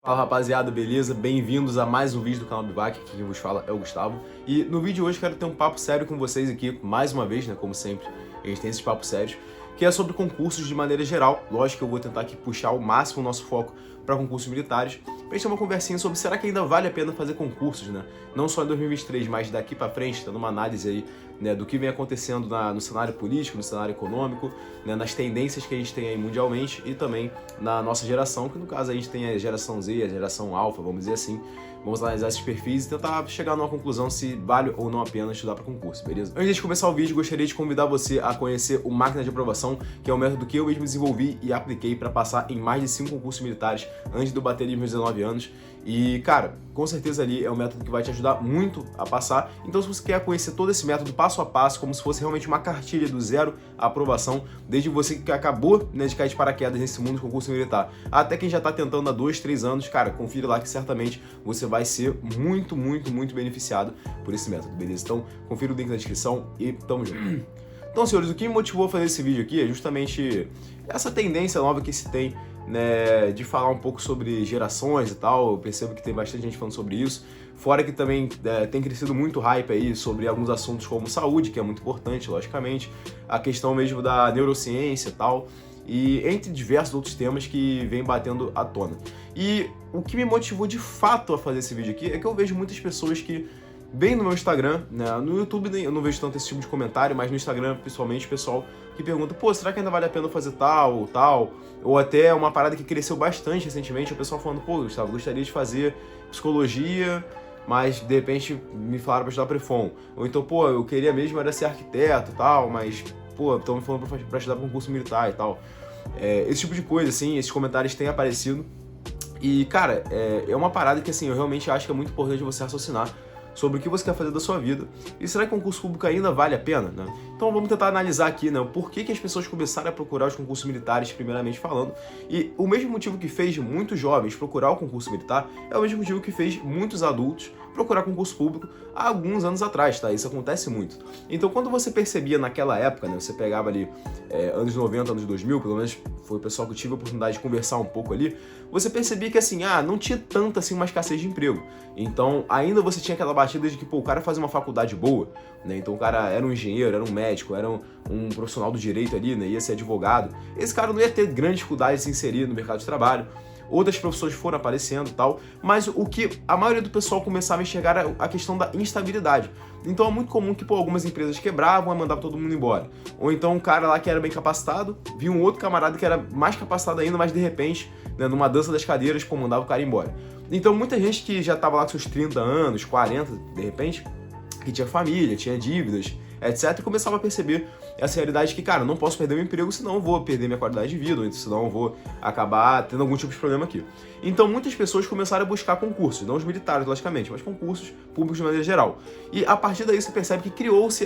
Fala rapaziada, beleza? Bem-vindos a mais um vídeo do canal Bivac, aqui quem vos fala é o Gustavo. E no vídeo de hoje quero ter um papo sério com vocês aqui, mais uma vez, né, como sempre, a gente tem esses papos sérios, que é sobre concursos de maneira geral. Lógico que eu vou tentar aqui puxar ao máximo o nosso foco para concursos militares, pra gente ter uma conversinha sobre será que ainda vale a pena fazer concursos, né? Não só em 2023, mas daqui para frente, tendo uma análise aí, né, do que vem acontecendo no cenário político, no cenário econômico, né, nas tendências que a gente tem aí mundialmente e também na nossa geração, que no caso a gente tem a geração Z, a geração Alpha, vamos dizer assim. Vamos analisar esses perfis e tentar chegar numa conclusão se vale ou não a pena estudar para concurso, beleza? Antes de começar o vídeo, gostaria de convidar você a conhecer o Máquina de Aprovação, que é um método que eu mesmo desenvolvi e apliquei para passar em mais de 5 concursos militares antes de eu bater ali meus 19 anos. E, cara, com certeza ali é um método que vai te ajudar muito a passar. Então, se você quer conhecer todo esse método passo a passo, como se fosse realmente uma cartilha do zero à aprovação, desde você que acabou, né, de cair de paraquedas nesse mundo de concurso militar, até quem já tá tentando há 2, 3 anos, cara, confira lá que certamente você vai ser muito beneficiado por esse método, beleza? Então, confira o link na descrição e tamo junto. Então, senhores, o que me motivou a fazer esse vídeo aqui é justamente essa tendência nova que se tem, né, de falar um pouco sobre gerações e tal. Eu percebo que tem bastante gente falando sobre isso. Fora que também tem crescido muito hype aí sobre alguns assuntos como saúde, que é muito importante, logicamente, a questão mesmo da neurociência e tal, e entre diversos outros temas que vem batendo à tona. E o que me motivou de fato a fazer esse vídeo aqui é que eu vejo muitas pessoas que bem no meu Instagram, né? No YouTube eu não vejo tanto esse tipo de comentário, mas no Instagram, principalmente, o pessoal que pergunta, pô, será que ainda vale a pena fazer tal ou tal? Ou até uma parada que cresceu bastante recentemente, o pessoal falando, pô, Gustavo, gostaria de fazer psicologia, mas de repente me falaram pra estudar Prefon. Ou então, pô, eu queria mesmo era ser arquiteto e tal, mas, pô, estão me falando pra estudar concurso militar e tal. Esse tipo de coisa, assim, esses comentários têm aparecido. E, cara, é uma parada que, assim, eu realmente acho que é muito importante você raciocinar sobre o que você quer fazer da sua vida. E será que concurso público ainda vale a pena, né? Então vamos tentar analisar aqui, né, o porquê que as pessoas começaram a procurar os concursos militares, primeiramente falando. E o mesmo motivo que fez muitos jovens procurar o concurso militar é o mesmo motivo que fez muitos adultos procurar concurso público há alguns anos atrás, tá? Isso acontece muito. Então, quando você percebia naquela época, né, você pegava ali anos 90, anos 2000, pelo menos foi o pessoal que eu tive a oportunidade de conversar um pouco ali, você percebia que, assim, não tinha tanta, assim, uma escassez de emprego. Então, ainda você tinha aquela batida de que, pô, o cara fazia uma faculdade boa, né? Então, o cara era um engenheiro, era um médico, era um profissional do direito ali, né? Ia ser advogado. Esse cara não ia ter grande dificuldade de se inserir no mercado de trabalho. Outras profissões foram aparecendo e tal, mas o que a maioria do pessoal começava a enxergar era a questão da instabilidade. Então é muito comum que, pô, algumas empresas quebravam e mandavam todo mundo embora. Ou então um cara lá que era bem capacitado, via um outro camarada que era mais capacitado ainda, mas de repente, né, numa dança das cadeiras, pô, mandava o cara embora. Então muita gente que já tava lá com seus 30 anos, 40, de repente, que tinha família, tinha dívidas, etc, e começava a perceber essa realidade que, cara, não posso perder meu emprego, senão eu vou perder minha qualidade de vida, ou senão eu vou acabar tendo algum tipo de problema aqui. Então muitas pessoas começaram a buscar concursos, não os militares, logicamente, mas concursos públicos de maneira geral. E a partir daí você percebe que criou-se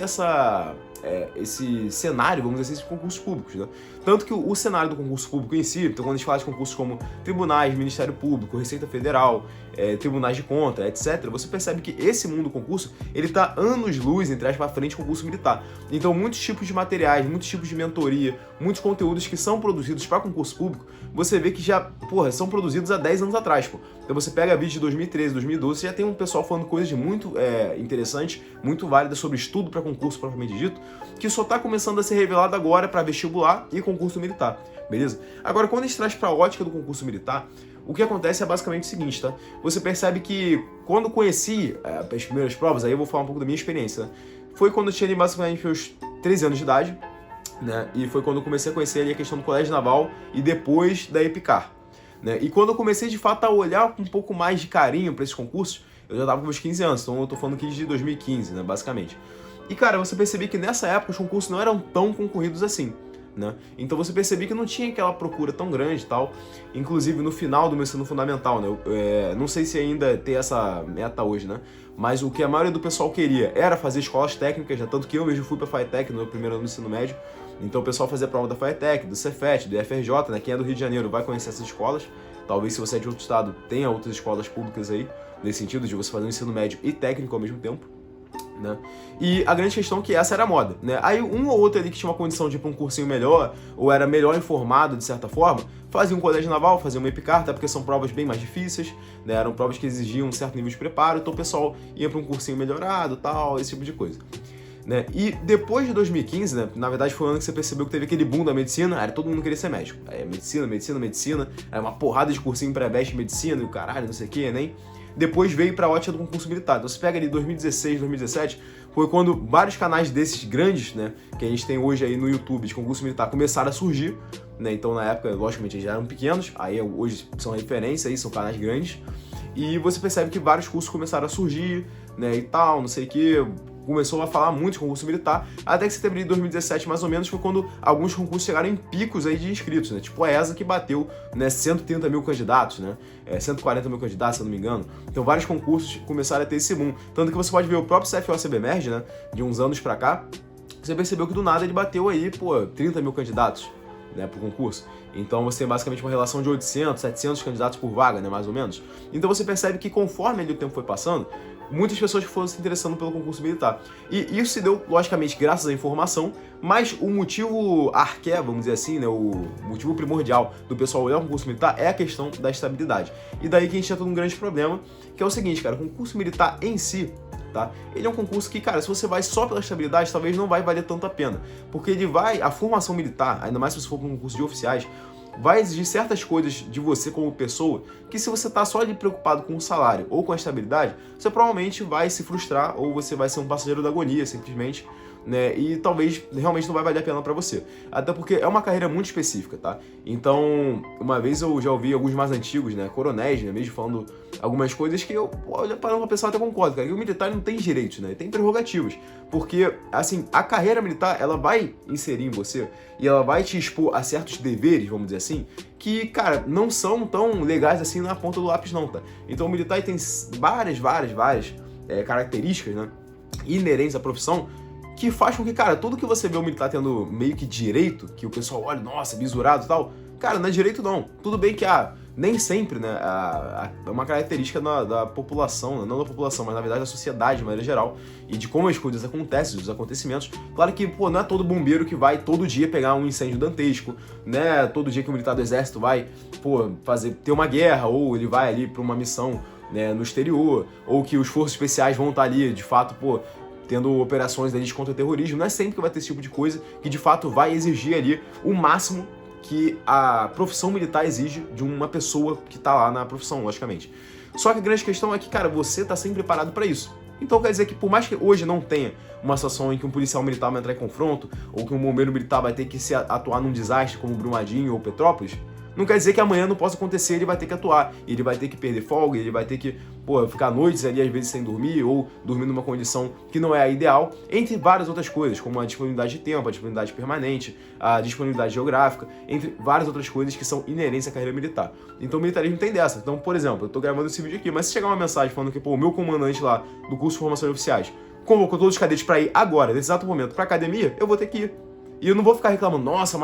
esse cenário, vamos dizer assim, de concursos públicos, né? Tanto que o cenário do concurso público em si, então quando a gente fala de concursos como tribunais, Ministério Público, Receita Federal, tribunais de conta, etc., você percebe que esse mundo do concurso, ele tá anos-luz, entre aspas, pra frente do concurso militar. Então muitos tipos de materiais, muitos tipos de mentoria, muitos conteúdos que são produzidos para concurso público, você vê que já, porra, são produzidos há 10 anos atrás, pô. Então você pega vídeos de 2013, 2012, você já tem um pessoal falando coisas muito interessantes, muito válidas sobre estudo para concurso propriamente dito, que só tá começando a ser revelado agora para vestibular e concurso militar, beleza? Agora, quando a gente traz para a ótica do concurso militar, o que acontece é basicamente o seguinte, tá? Você percebe que quando conheci as primeiras provas, aí eu vou falar um pouco da minha experiência, né? Foi quando eu tinha ali basicamente meus 13 anos de idade, né? E foi quando eu comecei a conhecer ali a questão do Colégio Naval e depois da EPICAR, né? E quando eu comecei de fato a olhar com um pouco mais de carinho para esses concursos, eu já tava com meus 15 anos, então eu tô falando aqui de 2015, né, basicamente. E, cara, você percebia que nessa época os concursos não eram tão concorridos assim, né? Então você percebia que não tinha aquela procura tão grande e tal. Inclusive no final do meu ensino fundamental, né? Não sei se ainda tem essa meta hoje, né? Mas o que a maioria do pessoal queria era fazer escolas técnicas, né? Tanto que eu mesmo fui pra FATEC no meu primeiro ano do ensino médio. Então o pessoal fazia a prova da FATEC, do Cefet, do FRJ, né? Quem é do Rio de Janeiro vai conhecer essas escolas. Talvez se você é de outro estado tenha outras escolas públicas aí, nesse sentido de você fazer um ensino médio e técnico ao mesmo tempo, né? E a grande questão é que essa era a moda, né? Aí um ou outro ali que tinha uma condição de ir pra um cursinho melhor, ou era melhor informado de certa forma, faziam um colégio naval, faziam uma EPICAR, até porque são provas bem mais difíceis, né? Eram provas que exigiam um certo nível de preparo, então o pessoal ia para um cursinho melhorado, tal, esse tipo de coisa. Né? E depois de 2015, né, na verdade foi o ano que você percebeu que teve aquele boom da medicina, era todo mundo queria ser médico. Aí medicina, aí uma porrada de cursinho pré-veste medicina e o caralho, não sei o que, nem. Depois veio pra ótica do concurso militar. Então você pega ali 2016, 2017, foi quando vários canais desses grandes, né, que a gente tem hoje aí no YouTube de concurso militar começaram a surgir, né? Então na época, logicamente, eles já eram pequenos, aí hoje são referência aí, são canais grandes. E você percebe que vários cursos começaram a surgir, né, e tal, não sei o que. Começou a falar muito de concurso militar, até que setembro de 2017, mais ou menos, foi quando alguns concursos chegaram em picos aí de inscritos, né? Tipo a ESA, que bateu, né, 130 mil candidatos, né? 140 mil candidatos, se eu não me engano. Então vários concursos começaram a ter esse boom. Tanto que você pode ver o próprio CFO-CBMERG, né, de uns anos pra cá, você percebeu que do nada ele bateu aí, 30 mil candidatos, né, pro concurso. Então você tem basicamente uma relação de 800, 700 candidatos por vaga, né, mais ou menos. Então você percebe que conforme ali o tempo foi passando, muitas pessoas foram se interessando pelo concurso militar. E isso se deu, logicamente, graças à informação, mas o motivo arqué, vamos dizer assim, né, o motivo primordial do pessoal olhar o concurso militar é a questão da estabilidade. E daí que a gente entra num grande problema, que é o seguinte, cara, o concurso militar em si, tá? Ele é um concurso que, cara, se você vai só pela estabilidade, talvez não vai valer tanto a pena. Porque a formação militar, ainda mais se você for para um concurso de oficiais, vai exigir certas coisas de você como pessoa, que se você tá só ali preocupado com o salário ou com a estabilidade, você provavelmente vai se frustrar ou você vai ser um passageiro da agonia, simplesmente, né? E talvez realmente não vai valer a pena pra você. Até porque é uma carreira muito específica, tá? Então, uma vez eu já ouvi alguns mais antigos, né, coronéis, né, mesmo falando algumas coisas que eu, olha, para uma pessoa até concordo, cara, que o militar não tem direitos, né? Ele tem prerrogativas. Porque, assim, a carreira militar, ela vai inserir em você e ela vai te expor a certos deveres, vamos dizer assim, que, cara, não são tão legais assim na ponta do lápis não, tá? Então o militar tem várias características, né, inerentes à profissão, que faz com que, cara, tudo que você vê o militar tendo meio que direito, que o pessoal olha, nossa, bisurado e tal, cara, não é direito não. Tudo bem que, nem sempre, né, é uma característica da população, não da população, mas na verdade da sociedade de maneira geral, e de como as coisas acontecem, dos acontecimentos. Claro que, não é todo bombeiro que vai todo dia pegar um incêndio dantesco, né, todo dia que o militar do exército vai, ter uma guerra, ou ele vai ali pra uma missão, né, no exterior, ou que os forças especiais vão estar ali, de fato, tendo operações de contra-terrorismo. Não é sempre que vai ter esse tipo de coisa que de fato vai exigir ali o máximo que a profissão militar exige de uma pessoa que tá lá na profissão, logicamente. Só que a grande questão é que, cara, você tá sempre preparado para isso. Então quer dizer que por mais que hoje não tenha uma situação em que um policial militar vai entrar em confronto, ou que um bombeiro militar vai ter que se atuar num desastre como Brumadinho ou Petrópolis, não quer dizer que amanhã não possa acontecer, ele vai ter que atuar, ele vai ter que perder folga, ele vai ter que, ficar noites ali às vezes sem dormir, ou dormir numa condição que não é a ideal, entre várias outras coisas, como a disponibilidade de tempo, a disponibilidade permanente, a disponibilidade geográfica, entre várias outras coisas que são inerentes à carreira militar. Então o militarismo tem dessa. Então, por exemplo, eu tô gravando esse vídeo aqui, mas se chegar uma mensagem falando que, o meu comandante lá do curso de formação de oficiais convocou todos os cadetes para ir agora, nesse exato momento, pra academia, eu vou ter que ir. E eu não vou ficar reclamando, nossa,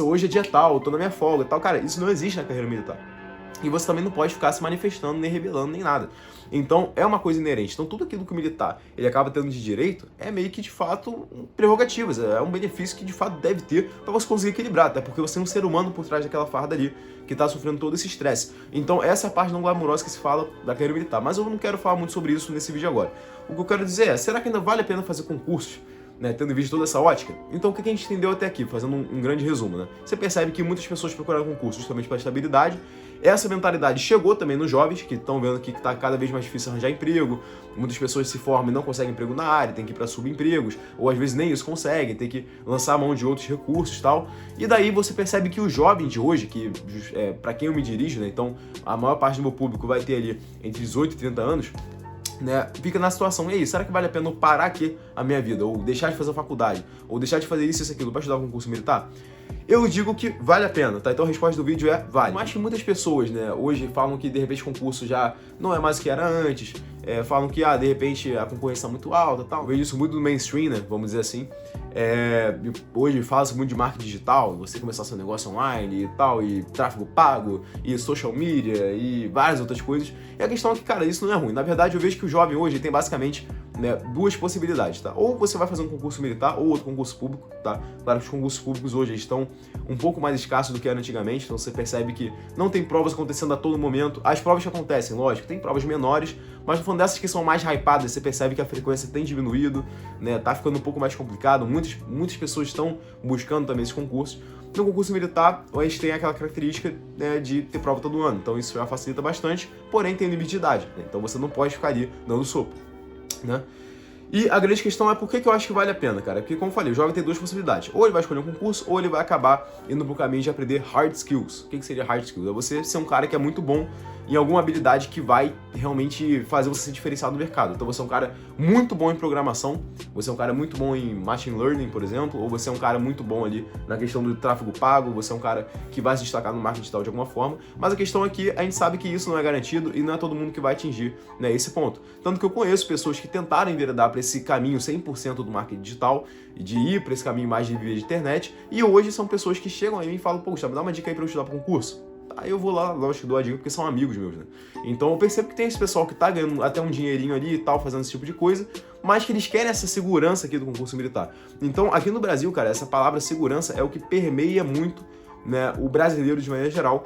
hoje é dia tal, eu tô na minha folga e tal. Cara, isso não existe na carreira militar. E você também não pode ficar se manifestando, nem rebelando, nem nada. Então, é uma coisa inerente. Então, tudo aquilo que o militar ele acaba tendo de direito é meio que, de fato, prerrogativas. É um benefício que, de fato, deve ter para você conseguir equilibrar. Até porque você é um ser humano por trás daquela farda ali, que tá sofrendo todo esse estresse. Então, essa é a parte não glamurosa que se fala da carreira militar. Mas eu não quero falar muito sobre isso nesse vídeo agora. O que eu quero dizer é, será que ainda vale a pena fazer concursos? Né, tendo visto toda essa ótica? Então o que a gente entendeu até aqui, fazendo um grande resumo, né? Você percebe que muitas pessoas procuraram concurso justamente pela estabilidade. Essa mentalidade chegou também nos jovens, que estão vendo que está cada vez mais difícil arranjar emprego. Muitas pessoas se formam e não conseguem emprego na área, tem que ir para subempregos, ou às vezes nem isso conseguem, tem que lançar a mão de outros recursos e tal. E daí você percebe que o jovem de hoje, que para quem eu me dirijo, né? Então a maior parte do meu público vai ter ali entre 18 e 30 anos, né, fica na situação, e aí, será que vale a pena eu parar aqui a minha vida, ou deixar de fazer a faculdade, ou deixar de fazer isso e aquilo para estudar o concurso militar? Eu digo que vale a pena, tá? Então a resposta do vídeo é vale. Mas que muitas pessoas, né, hoje falam que de repente concurso já não é mais o que era antes, falam que de repente a concorrência é muito alta, tal. Eu vejo isso muito no mainstream, né, vamos dizer assim. Hoje fala-se muito de marketing digital, você começar seu negócio online e tal, e tráfego pago, e social media, e várias outras coisas. E a questão é que, cara, isso não é ruim. Na verdade, eu vejo que o jovem hoje tem basicamente, né, duas possibilidades, tá? Ou você vai fazer um concurso militar ou outro concurso público, tá? Claro que os concursos públicos hoje estão um pouco mais escassos do que era antigamente, então você percebe que não tem provas acontecendo a todo momento. As provas que acontecem, lógico, tem provas menores, mas no fundo dessas que são mais hypadas, você percebe que a frequência tem diminuído, né? Tá ficando um pouco mais complicado, muitas pessoas estão buscando também esses concursos. No concurso militar, a gente tem aquela característica, né, de ter prova todo ano, então isso já facilita bastante, porém tem limite de idade, né? Então você não pode ficar ali dando sopa, né? E a grande questão é por que eu acho que vale a pena, cara? Porque, como eu falei, o jovem tem duas possibilidades. Ou ele vai escolher um concurso, ou ele vai acabar indo pro caminho de aprender hard skills. O que seria hard skills? É você ser um cara que é muito bom em alguma habilidade que vai realmente fazer você se diferenciar do mercado. Então você é um cara muito bom em programação, você é um cara muito bom em machine learning, por exemplo, ou você é um cara muito bom ali na questão do tráfego pago, você é um cara que vai se destacar no marketing digital de alguma forma, mas a questão é que a gente sabe que isso não é garantido e não é todo mundo que vai atingir, né, esse ponto. Tanto que eu conheço pessoas que tentaram enveredar para esse caminho 100% do marketing digital, de ir para esse caminho mais de viver de internet, e hoje são pessoas que chegam aí e falam, pô, Gustavo, me dá uma dica aí para eu estudar para concurso. Aí eu vou lá, lógico que dou a dica porque são amigos meus, né? Então eu percebo que tem esse pessoal que tá ganhando até um dinheirinho ali e tal, fazendo esse tipo de coisa, mas que eles querem essa segurança aqui do concurso militar. Então aqui no Brasil, cara, essa palavra segurança é o que permeia muito, né, o brasileiro de maneira geral.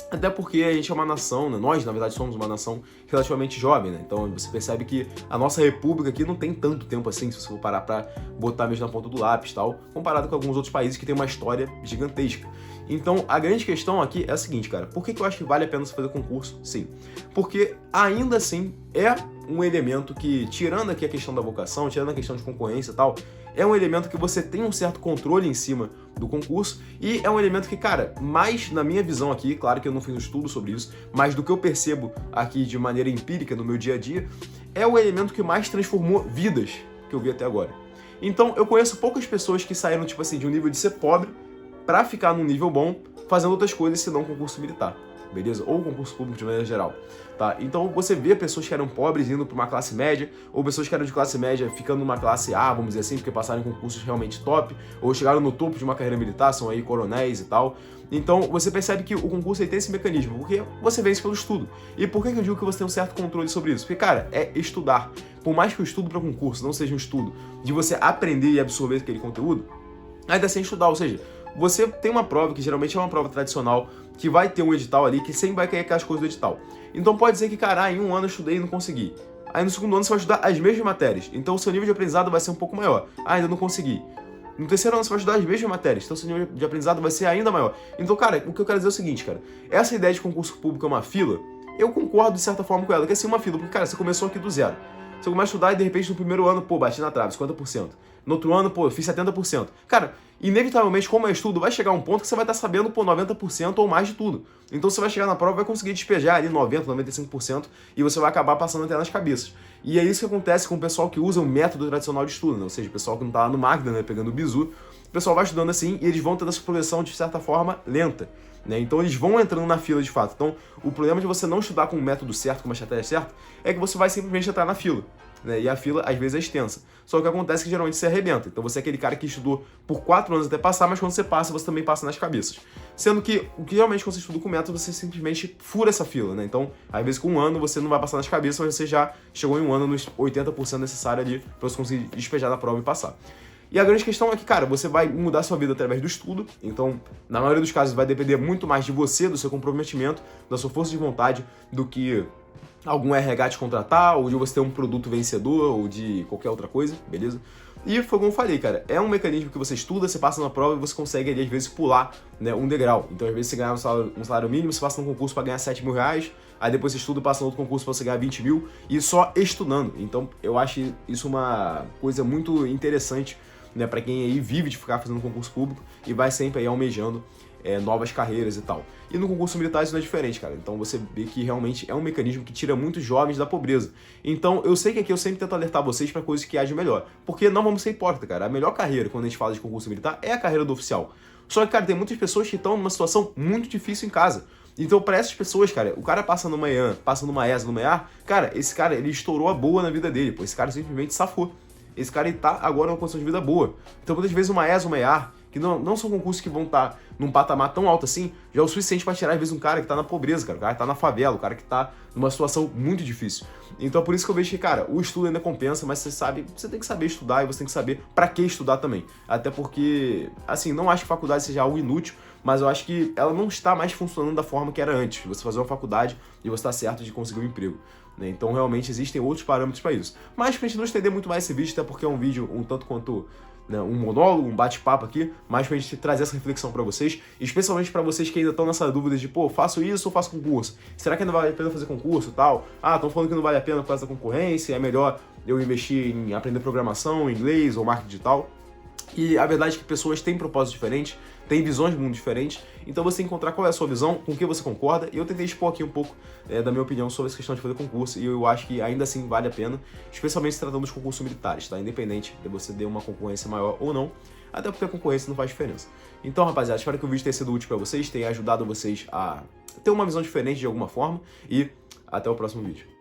Até porque a gente é uma nação, né? Nós, na verdade, somos uma nação relativamente jovem, né? Então você percebe que a nossa república aqui não tem tanto tempo assim, se você for parar pra botar mesmo na ponta do lápis e tal, comparado com alguns outros países que têm uma história gigantesca. Então a grande questão aqui é a seguinte, cara, por que eu acho que vale a pena você fazer concurso? Sim, porque ainda assim é um elemento que, tirando aqui a questão da vocação, tirando a questão de concorrência e tal, é um elemento que você tem um certo controle em cima do concurso e é um elemento que, cara, mais na minha visão aqui, claro que eu não fiz um estudo sobre isso, mas do que eu percebo aqui de maneira empírica no meu dia a dia, é o elemento que mais transformou vidas que eu vi até agora. Então eu conheço poucas pessoas que saíram, tipo assim, de um nível de ser pobre pra ficar num nível bom fazendo outras coisas senão concurso militar, beleza? Ou concurso público de maneira geral, tá? Então você vê pessoas que eram pobres indo para uma classe média, ou pessoas que eram de classe média ficando numa classe A, vamos dizer assim, porque passaram em concursos realmente top, ou chegaram no topo de uma carreira militar, são aí coronéis e tal. Então você percebe que o concurso aí tem esse mecanismo, porque você vence pelo estudo. E por que eu digo que você tem um certo controle sobre isso? Porque, cara, é estudar. Por mais que o estudo para concurso não seja um estudo de você aprender e absorver aquele conteúdo, ainda sem estudar, ou seja, você tem uma prova, que geralmente é uma prova tradicional, que vai ter um edital ali, que sempre vai cair aquelas coisas do edital. Então pode ser que, cara, em um ano eu estudei e não consegui. Aí no segundo ano você vai estudar as mesmas matérias, então o seu nível de aprendizado vai ser um pouco maior. Ah, ainda não consegui. No terceiro ano você vai estudar as mesmas matérias, então o seu nível de aprendizado vai ser ainda maior. Então, cara, o que eu quero dizer é o seguinte, cara, essa ideia de concurso público é uma fila, eu concordo de certa forma com ela, que é assim uma fila, porque, cara, você começou aqui do zero. Você começa a estudar e de repente no primeiro ano, pô, bati na trave, 50%. No outro ano, pô, eu fiz 70%. Cara, inevitavelmente, como é estudo, vai chegar um ponto que você vai estar sabendo, pô, 90% ou mais de tudo. Então você vai chegar na prova e vai conseguir despejar ali 90%, 95% e você vai acabar passando até nas cabeças. E é isso que acontece com o pessoal que usa o método tradicional de estudo, né? Ou seja, o pessoal que não tá lá no máquina, né, pegando o bizu, o pessoal vai estudando assim e eles vão tendo essa progressão de certa forma lenta, né? Então eles vão entrando na fila de fato. Então o problema de você não estudar com o método certo, com uma estratégia certa, é que você vai simplesmente entrar na fila, né? E a fila às vezes é extensa. Só que o que acontece é que geralmente você arrebenta. Então você é aquele cara que estudou por 4 anos até passar, mas quando você passa, você também passa nas cabeças. Sendo que o que geralmente quando você estuda com método, você simplesmente fura essa fila, né? Então, às vezes com um ano você não vai passar nas cabeças, mas você já chegou em um ano nos 80% necessário ali para você conseguir despejar da prova e passar. E a grande questão é que, cara, você vai mudar sua vida através do estudo, então, na maioria dos casos, vai depender muito mais de você, do seu comprometimento, da sua força de vontade, do que algum RH te contratar, ou de você ter um produto vencedor, ou de qualquer outra coisa, beleza? E foi como eu falei, cara, é um mecanismo que você estuda, você passa na prova e você consegue ali, às vezes, pular, né, um degrau. Então, às vezes, você ganha um salário mínimo, você passa num concurso para ganhar 7 mil reais, aí depois você estuda e passa no outro concurso para você ganhar 20 mil, e só estudando. Então, eu acho isso uma coisa muito interessante, né, para quem aí vive de ficar fazendo concurso público e vai sempre aí almejando novas carreiras e tal. E no concurso militar isso não é diferente, cara. Então você vê que realmente é um mecanismo que tira muitos jovens da pobreza. Então eu sei que aqui eu sempre tento alertar vocês para coisas que agem melhor. Porque não vamos ser hipócritas, cara. A melhor carreira, quando a gente fala de concurso militar, é a carreira do oficial. Só que, cara, tem muitas pessoas que estão numa situação muito difícil em casa. Então, para essas pessoas, cara, o cara passa numa EAN, passa numa ESA, numa EAR, cara, esse cara, ele estourou a boa na vida dele, pô. Esse cara simplesmente safou. Esse cara ele tá agora numa condição de vida boa. Então, muitas vezes uma ESA, uma EAR, que não são concursos que vão estar num patamar tão alto assim, já é o suficiente para tirar, às vezes, um cara que tá na pobreza, cara, o cara que tá na favela, o cara que tá numa situação muito difícil. Então é por isso que eu vejo que, cara, o estudo ainda compensa, mas você tem que saber estudar e você tem que saber para que estudar também. Até porque, assim, não acho que faculdade seja algo inútil, mas eu acho que ela não está mais funcionando da forma que era antes. Você fazer uma faculdade e você está certo de conseguir um emprego, né? Então realmente existem outros parâmetros para isso. Mas pra gente não estender muito mais esse vídeo, até porque é um vídeo um tanto quanto, né, um monólogo, um bate-papo aqui, mas pra gente trazer essa reflexão para vocês, especialmente para vocês que ainda estão nessa dúvida de, pô, faço isso ou faço concurso? Será que ainda vale a pena fazer concurso e tal? Ah, estão falando que não vale a pena por causa da concorrência, é melhor eu investir em aprender programação, inglês ou marketing digital. E a verdade é que pessoas têm propósitos diferentes, têm visões de mundo diferentes, então você tem que encontrar qual é a sua visão, com que você concorda, e eu tentei expor aqui um pouco da minha opinião sobre essa questão de fazer concurso, e eu acho que ainda assim vale a pena, especialmente se tratando dos concursos militares, tá? Independente de você ter uma concorrência maior ou não, até porque a concorrência não faz diferença. Então, rapaziada, espero que o vídeo tenha sido útil para vocês, tenha ajudado vocês a ter uma visão diferente de alguma forma, e até o próximo vídeo.